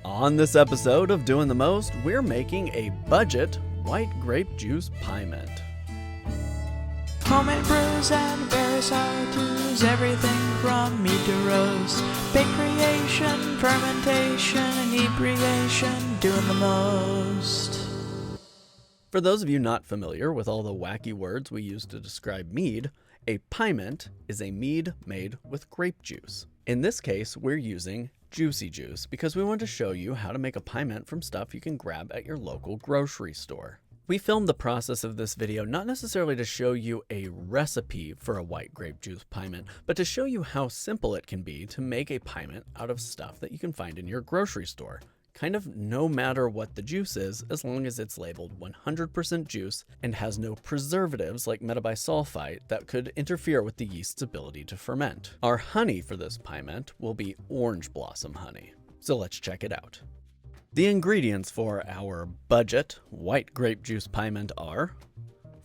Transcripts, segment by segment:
On this episode of Doing the Most, we're making a budget white grape juice pyment. Homemade brews and various how-tos, everything from mead to roast, bake creation, fermentation, inebriation, doing the most. For those of you not familiar with all the wacky words we use to describe mead, a pyment is a mead made with grape juice. In this case, we're using juicy juice because we want to show you how to make a pyment from stuff you can grab at your local grocery store. We filmed the process of this video not necessarily to show you a recipe for a white grape juice pyment, but to show you how simple it can be to make a pyment out of stuff that you can find in your grocery store. Kind of no matter what the juice is, as long as it's labeled 100% juice and has no preservatives like metabisulfite that could interfere with the yeast's ability to ferment. Our honey for this pyment will be orange blossom honey. So let's check it out. The ingredients for our budget white grape juice pyment are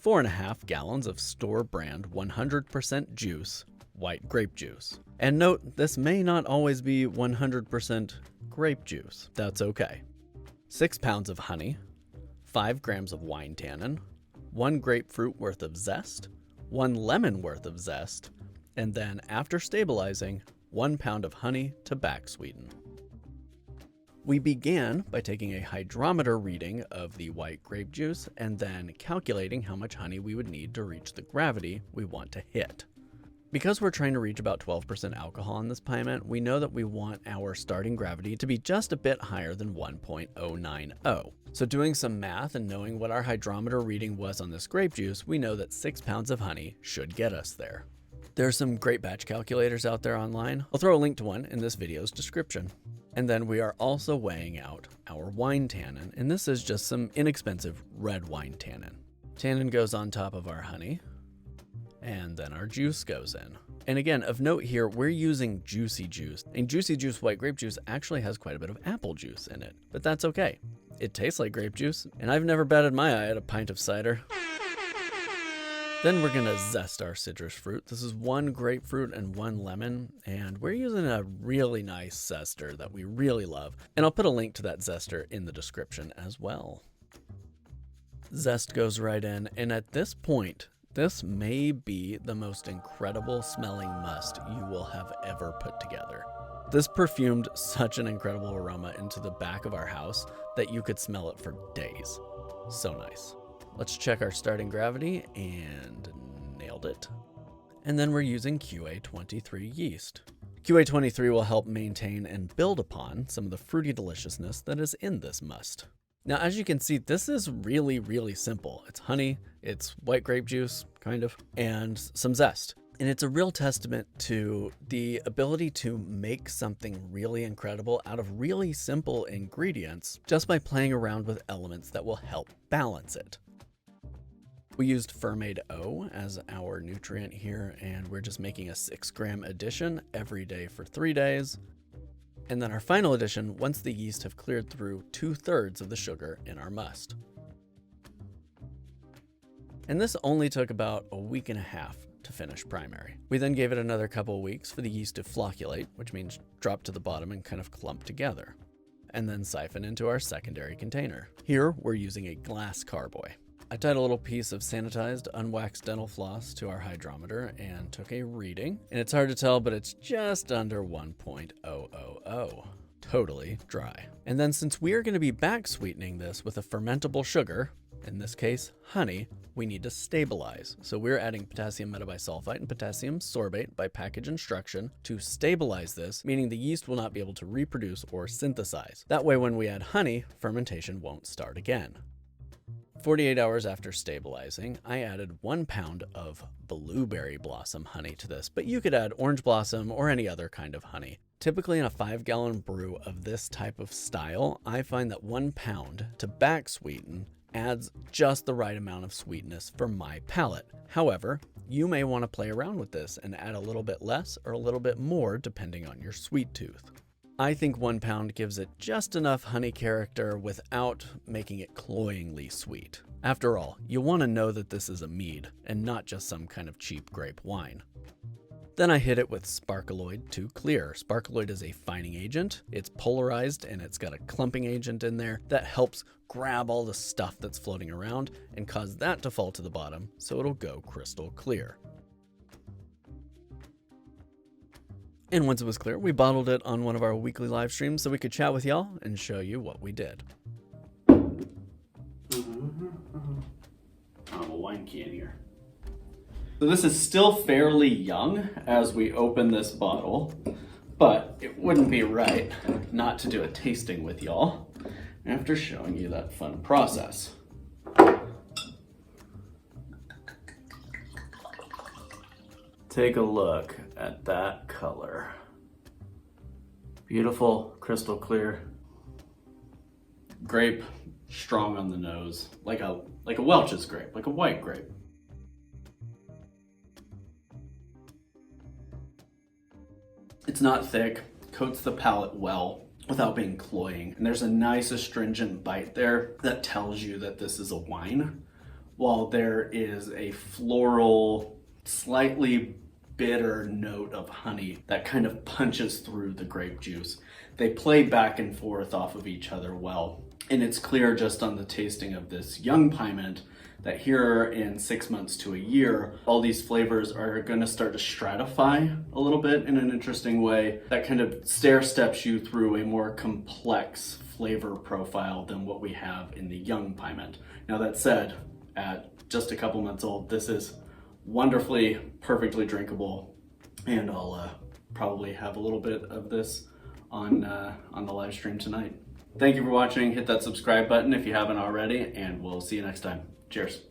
4.5 gallons of store brand 100% juice white grape juice. And note, this may not always be 100% grape juice. That's okay. 6 pounds of honey, 5 grams of wine tannin, 1 grapefruit worth of zest, 1 lemon worth of zest, and then after stabilizing, 1 pound of honey to back sweeten. We began by taking a hydrometer reading of the white grape juice and then calculating how much honey we would need to reach the gravity we want to hit. Because we're trying to reach about 12% alcohol in this pyment, we know that we want our starting gravity to be just a bit higher than 1.090. So doing some math and knowing what our hydrometer reading was on this grape juice, we know that 6 pounds of honey should get us there. There are some great batch calculators out there online. I'll throw a link to one in this video's description. And then we are also weighing out our wine tannin, and this is just some inexpensive red wine tannin. Tannin goes on top of our honey, and then our juice goes in. And again, of note here, we're using juicy juice. And juicy juice white grape juice actually has quite a bit of apple juice in it, but that's okay. It tastes like grape juice, and I've never batted my eye at a pint of cider. Then we're gonna zest our citrus fruit. This is 1 grapefruit and 1 lemon, and we're using a really nice zester that we really love. And I'll put a link to that zester in the description as well. Zest goes right in, and at this point, this may be the most incredible smelling must you will have ever put together. This perfumed such an incredible aroma into the back of our house that you could smell it for days. So nice. Let's check our starting gravity, and nailed it. And then we're using QA23 yeast. QA23 will help maintain and build upon some of the fruity deliciousness that is in this must. Now, as you can see, this is really, really simple. It's honey, it's white grape juice, kind of, and some zest. And it's a real testament to the ability to make something really incredible out of really simple ingredients just by playing around with elements that will help balance it. We used Fermaid-O as our nutrient here, and we're just making a 6-gram addition every day for 3 days. And then our final addition once the yeast have cleared through 2/3 of the sugar in our must. And this only took about a week and a half to finish primary. We then gave it another couple weeks for the yeast to flocculate, which means drop to the bottom and kind of clump together, and then siphon into our secondary container. Here we're using a glass carboy. I tied a little piece of sanitized, unwaxed dental floss to our hydrometer and took a reading. And it's hard to tell, but it's just under 1.000. Totally dry. And then since we are going to be back sweetening this with a fermentable sugar, in this case, honey, we need to stabilize. So we're adding potassium metabisulfite and potassium sorbate by package instruction to stabilize this, meaning the yeast will not be able to reproduce or synthesize. That way, when we add honey, fermentation won't start again. 48 hours after stabilizing, I added 1 pound of blueberry blossom honey to this, but you could add orange blossom or any other kind of honey. Typically in a 5-gallon brew of this type of style, I find that 1 pound to back sweeten adds just the right amount of sweetness for my palate. However, you may want to play around with this and add a little bit less or a little bit more depending on your sweet tooth. I think 1 pound gives it just enough honey character without making it cloyingly sweet. After all, you want to know that this is a mead and not just some kind of cheap grape wine. Then I hit it with Sparkaloid to clear. Sparkaloid is a fining agent. It's polarized and it's got a clumping agent in there that helps grab all the stuff that's floating around and cause that to fall to the bottom so it'll go crystal clear. And once it was clear, we bottled it on one of our weekly live streams so we could chat with y'all and show you what we did. I have a wine can here. So this is still fairly young as we open this bottle, but it wouldn't be right not to do a tasting with y'all after showing you that fun process. Take a look at that color. Beautiful, crystal clear. Grape, strong on the nose, like a Welch's grape, like a white grape. It's not thick, coats the palate well without being cloying. And there's a nice astringent bite there that tells you that this is a wine, while there is a floral, slightly bitter note of honey that kind of punches through the grape juice. They play back and forth off of each other well. And it's clear just on the tasting of this young pyment that here in 6 months to a year, all these flavors are going to start to stratify a little bit in an interesting way that kind of stair steps you through a more complex flavor profile than what we have in the young pyment. Now that said, at just a couple months old, this is wonderfully, perfectly drinkable, and I'll probably have a little bit of this on the live stream tonight. Thank you for watching. Hit that subscribe button if you haven't already, and we'll see you next time. Cheers.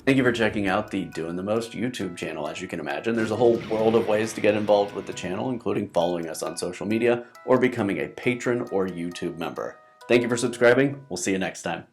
Thank you for checking out the Doing the Most YouTube channel. As you can imagine, there's a whole world of ways to get involved with the channel, including following us on social media or becoming a patron or YouTube member. Thank you for subscribing. We'll see you next time.